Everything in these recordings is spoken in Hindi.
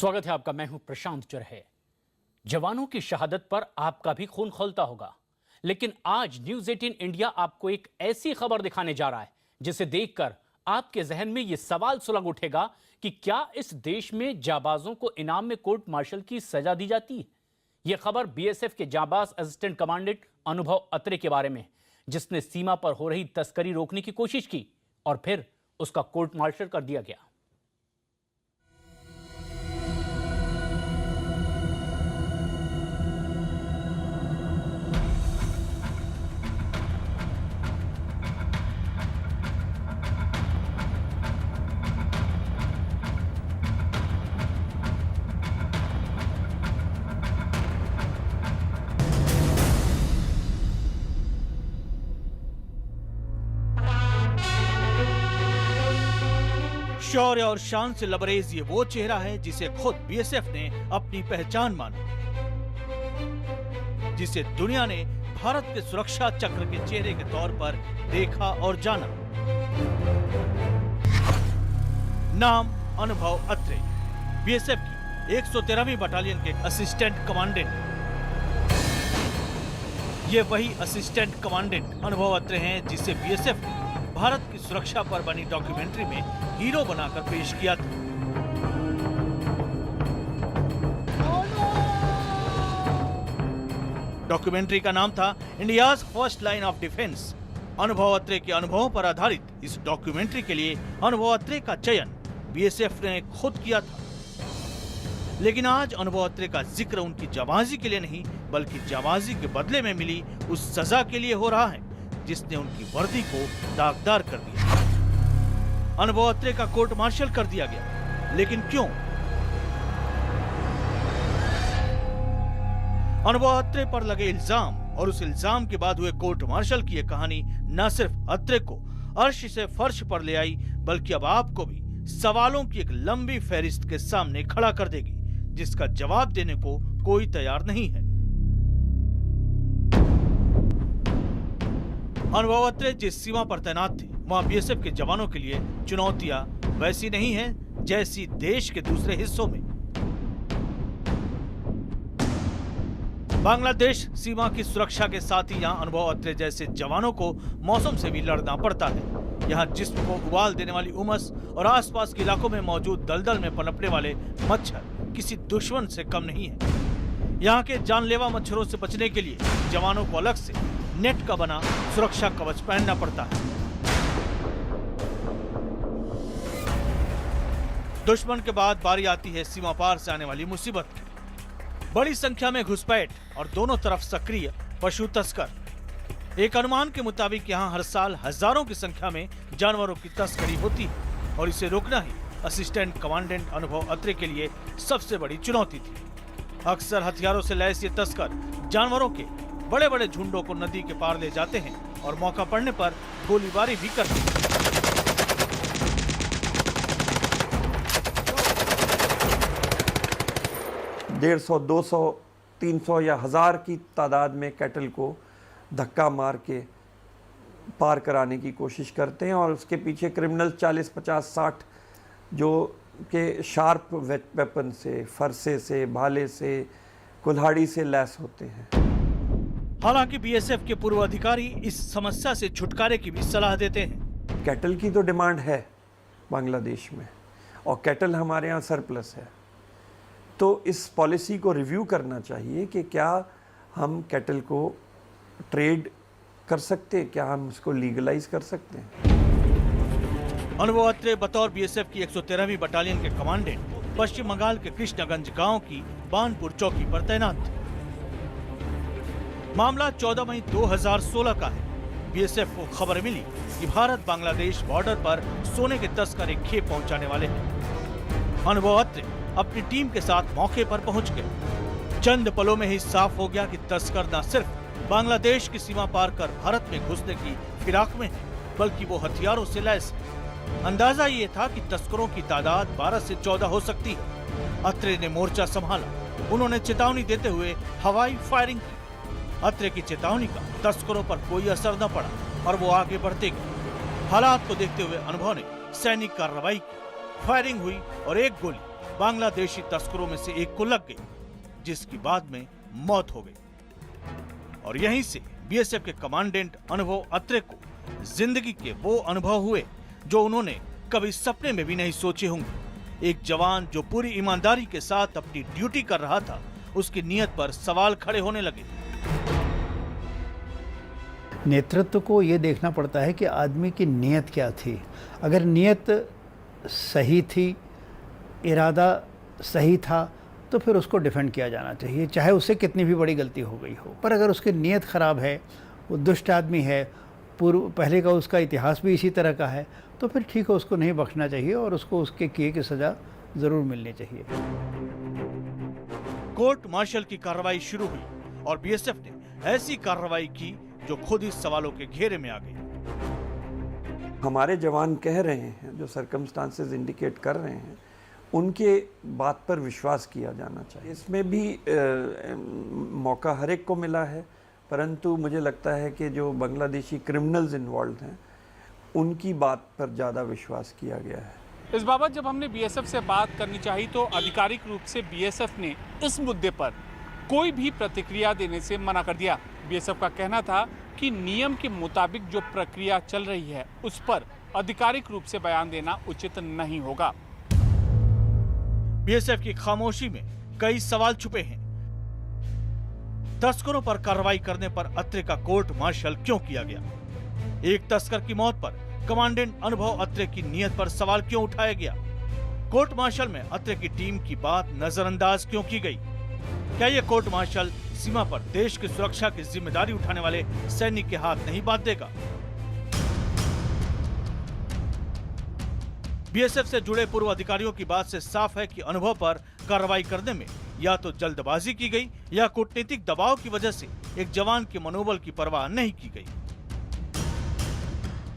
स्वागत है आपका। मैं हूं प्रशांत चरहे। जवानों की शहादत पर आपका भी खून खौलता होगा, लेकिन आज न्यूज 18 इंडिया आपको एक ऐसी खबर दिखाने जा रहा है जिसे देखकर आपके जहन में यह सवाल सुलग उठेगा कि क्या इस देश में जाबाजों को इनाम में कोर्ट मार्शल की सजा दी जाती है। यह खबर बीएसएफ के जाबाज असिस्टेंट कमांडेंट अनुभव अत्रे के बारे में, जिसने सीमा पर हो रही तस्करी रोकने की कोशिश की और फिर उसका कोर्ट मार्शल कर दिया गया। शौर्य और शान से लबरेज ये वो चेहरा है जिसे खुद बीएसएफ ने अपनी पहचान माना, जिसे दुनिया ने भारत के सुरक्षा चक्र के चेहरे के तौर पर देखा और जाना। नाम अनुभव अत्रे, बीएसएफ की 113वीं बटालियन के असिस्टेंट कमांडेंट। ये वही असिस्टेंट कमांडेंट अनुभव अत्रे हैं जिसे बीएसएफ ने भारत की सुरक्षा पर बनी डॉक्यूमेंट्री में हीरो बनाकर पेश किया था। डॉक्यूमेंट्री का नाम था India's first line of defence. अनुभव अत्रे के अनुभवों पर आधारित इस डॉक्यूमेंट्री के लिए अनुभव अत्रे का चयन बीएसएफ ने खुद किया था। लेकिन आज अनुभव अत्रे का जिक्र उनकी जाबाजी के लिए नहीं, बल्कि जाबाजी के बदले में मिली उस सजा के लिए हो रहा है जिसने उनकी वर्दी को दागदार कर दिया। अनुभव अत्रे का कोर्ट मार्शल कर दिया गया, लेकिन क्यों? अनुभव अत्रे पर लगे इल्जाम और उस इल्जाम के बाद हुए कोर्ट मार्शल की यह कहानी न सिर्फ अत्रे को अर्श से फर्श पर ले आई, बल्कि अब आपको भी सवालों की एक लंबी फहरिस्त के सामने खड़ा कर देगी, जिसका जवाब देने को कोई तैयार नहीं है। अनुभव अत्रे जिस सीमा पर तैनात थे, वहां बीएसएफ के जवानों के लिए चुनौतियां वैसी नहीं हैं जैसी देश के दूसरे हिस्सों में। बांग्लादेश सीमा की सुरक्षा के साथ ही यहाँ अनुभव अत्रे जैसे जवानों को मौसम से भी लड़ना पड़ता है। यहाँ जिस्म को उबाल देने वाली उमस और आसपास के इलाकों में मौजूद दलदल में पनपने वाले मच्छर किसी दुश्मन से कम नहीं है। यहाँ के जानलेवा मच्छरों से बचने के लिए जवानों को अलग से नेट का बना सुरक्षा कवच पहनना पड़ता है। दुश्मन के बाद बारी आती है सीमा पार से आने वाली मुसीबत की। बड़ी संख्या में घुसपैठ और दोनों तरफ सक्रिय पशु तस्कर। एक अनुमान के मुताबिक यहाँ हर साल हजारों की संख्या में जानवरों की तस्करी होती है और इसे रोकना ही असिस्टेंट कमांडेंट अनुभव अत्रे के लिए सबसे बड़ी चुनौती थी। अक्सर हथियारों से लैस ये तस्कर जानवरों के बड़े बड़े झुंडों को नदी के पार ले जाते हैं और मौका पड़ने पर गोलीबारी भी करते हैं। डेढ़ सौ, 200, 300 या 1000 की तादाद में कैटल को धक्का मार के पार कराने की कोशिश करते हैं और उसके पीछे क्रिमिनल 40, 50, 60 जो के शार्प वेपन से, फरसे से, भाले से, कुल्हाड़ी से लैस होते हैं। हालांकि बीएसएफ के पूर्व अधिकारी इस समस्या से छुटकारे की भी सलाह देते हैं। कैटल की तो डिमांड है बांग्लादेश में और कैटल हमारे यहाँ सरप्लस है, तो इस पॉलिसी को रिव्यू करना चाहिए कि क्या हम कैटल को ट्रेड कर सकते हैं, क्या हम उसको लीगलाइज कर सकते हैं। अनुभव अत्रे बतौर बीएसएफ की 113वीं बटालियन के कमांडेंट पश्चिम बंगाल के कृष्णगंज गांव की बानपुर चौकी पर तैनात थे। मामला 14 मई 2016 का है। बीएसएफ को खबर मिली कि भारत बांग्लादेश बॉर्डर पर सोने के तस्कर एक खेप पहुंचाने वाले हैं। अनुभव अत्रे अपनी टीम के साथ मौके पर पहुंच गए। चंद पलों में ही साफ हो गया कि तस्कर न सिर्फ बांग्लादेश की सीमा पार कर भारत में घुसने की फिराक में है, बल्कि वो हथियारों से लैस है। अंदाजा ये था कि तस्करों की तादाद 12 से 14 हो सकती है। अत्रे ने मोर्चा संभाला। उन्होंने चेतावनी देते हुए हवाई फायरिंग की। अत्रे की चेतावनी का तस्करों पर कोई असर न पड़ा और वो आगे बढ़ते गए। हालात को देखते हुए अनुभव ने सैनिक कार्रवाई की। फायरिंग हुई और एक गोली बांग्लादेशी तस्करों में से एक को लग गई, जिसकी बाद में मौत हो गई। और यहीं से बीएसएफ के कमांडेंट अनुभव अत्रे को जिंदगी के वो अनुभव हुए जो उन्होंने कभी सपने में भी नहीं सोचे होंगे। एक जवान जो पूरी ईमानदारी के साथ अपनी ड्यूटी कर रहा था, उसकी नीयत पर सवाल खड़े होने लगे। नेतृत्व को ये देखना पड़ता है कि आदमी की नीयत क्या थी। अगर नीयत सही थी, इरादा सही था, तो फिर उसको डिफेंड किया जाना चाहिए, चाहे उससे कितनी भी बड़ी गलती हो गई हो। पर अगर उसकी नीयत ख़राब है, वो दुष्ट आदमी है, पहले का उसका इतिहास भी इसी तरह का है, तो फिर ठीक है, उसको नहीं बख्शना चाहिए और उसको उसके किए की सज़ा ज़रूर मिलनी चाहिए। कोर्ट मार्शल की कार्रवाई शुरू हुई और बीएसएफ ने ऐसी कार्रवाई की जो खुद इस सवालों के घेरे में आ गई। हमारे जवान कह रहे हैं, जो सर्कमस्टांसेस इंडिकेट कर रहे हैं, उनके बात पर विश्वास किया जाना चाहिए। इसमें भी मौका हर एक को मिला है, परंतु मुझे लगता है कि जो बांग्लादेशी क्रिमिनल्स इन्वॉल्व हैं, उनकी बात पर ज़्यादा विश्वास किया गया है। इस बाबत जब हमने बीएसएफ से बात करनी चाहिए तो आधिकारिक रूप से बीएसएफ ने इस मुद्दे पर कोई भी प्रतिक्रिया देने से मना कर दिया। बीएसएफ का कहना था कि नियम के मुताबिक जो प्रक्रिया चल रही है उस पर आधिकारिक रूप से बयान देना उचित नहीं होगा। बीएसएफ की खामोशी में कई सवाल छुपे हैं। तस्करों पर कार्रवाई करने पर अत्रे का कोर्ट मार्शल क्यों किया गया? एक तस्कर की मौत पर कमांडेंट अनुभव अत्रे की नीयत पर सवाल क्यों उठाया गया? कोर्ट मार्शल में अत्रे की टीम की बात नजरअंदाज क्यों की गई? क्या ये कोर्ट मार्शल सीमा पर देश की सुरक्षा की जिम्मेदारी उठाने वाले सैनिक के हाथ नहीं बांध देगा? बीएसएफ से जुड़े पूर्व अधिकारियों की बात से साफ है कि अनुभव पर कार्रवाई करने में या तो जल्दबाजी की गई या कूटनीतिक दबाव की वजह से एक जवान के मनोबल की परवाह नहीं की गई।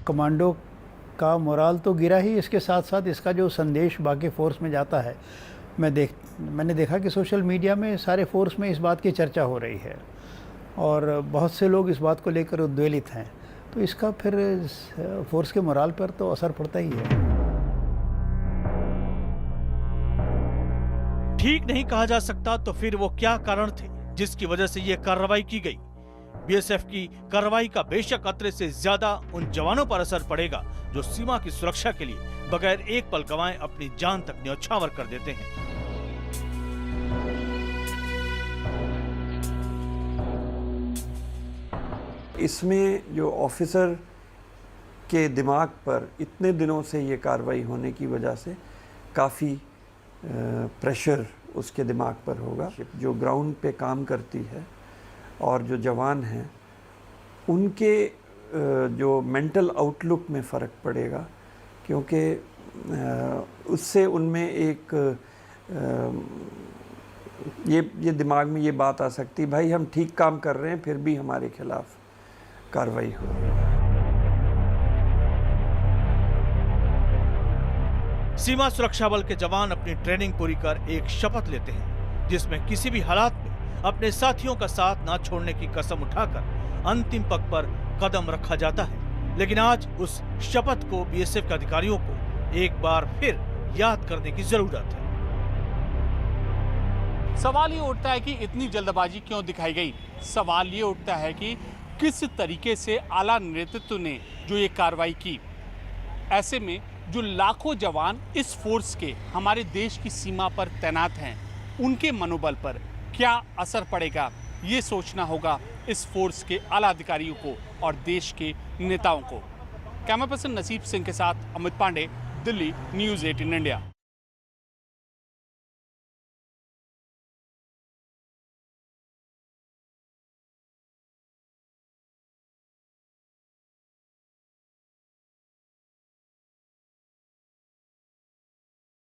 कमांडो का मोराल तो गिरा ही, इसके साथ साथ इसका जो संदेश बाकी फोर्स में जाता है, मैंने देखा कि सोशल मीडिया में सारे फोर्स में इस बात की चर्चा हो रही है और बहुत से लोग इस बात को लेकर उद्वेलित हैं, तो इसका फिर फोर्स के मोराल पर तो असर पड़ता ही है। ठीक नहीं कहा जा सकता तो फिर वो क्या कारण थे जिसकी वजह से ये कार्रवाई की गई? बीएसएफ की कार्रवाई का बेशक अत्रे से ज्यादा उन जवानों पर असर पड़ेगा जो सीमा की सुरक्षा के लिए बगैर एक पल गंवाए अपनी जान तक न्यौछावर कर देते हैं। इसमें जो ऑफिसर के दिमाग पर इतने दिनों से ये कार्रवाई होने की वजह से काफ़ी प्रेशर उसके दिमाग पर होगा। जो ग्राउंड पे काम करती है और जो जवान हैं, उनके जो मेंटल आउटलुक में फ़र्क पड़ेगा, क्योंकि उससे उनमें एक ये दिमाग में ये बात आ सकती, भाई हम ठीक काम कर रहे हैं फिर भी हमारे खिलाफ कार्रवाई हो रही है। सीमा सुरक्षा बल के जवान अपनी ट्रेनिंग पूरी कर एक शपथ लेते हैं जिसमें किसी भी हालात में अपने साथियों का साथ ना छोड़ने की कसम उठाकर अंतिम पग पर कदम रखा जाता है। लेकिन आज उस शपथ को बीएसएफ के अधिकारियों को एक बार फिर याद करने की जरूरत है। सवाल ये उठता है कि इतनी जल्दबाजी क्यों दिखाई गई। सवाल ये उठता है कि किस तरीके से आला नेतृत्व ने जो ये कार्रवाई की, ऐसे में जो लाखों जवान इस फोर्स के हमारे देश की सीमा पर तैनात हैं, उनके मनोबल पर क्या असर पड़ेगा, ये सोचना होगा इस फोर्स के आला अधिकारियों को और देश के नेताओं को। कैमरा पर्सन नसीब सिंह के साथ अमित पांडे, दिल्ली, न्यूज़ 18 इंडिया।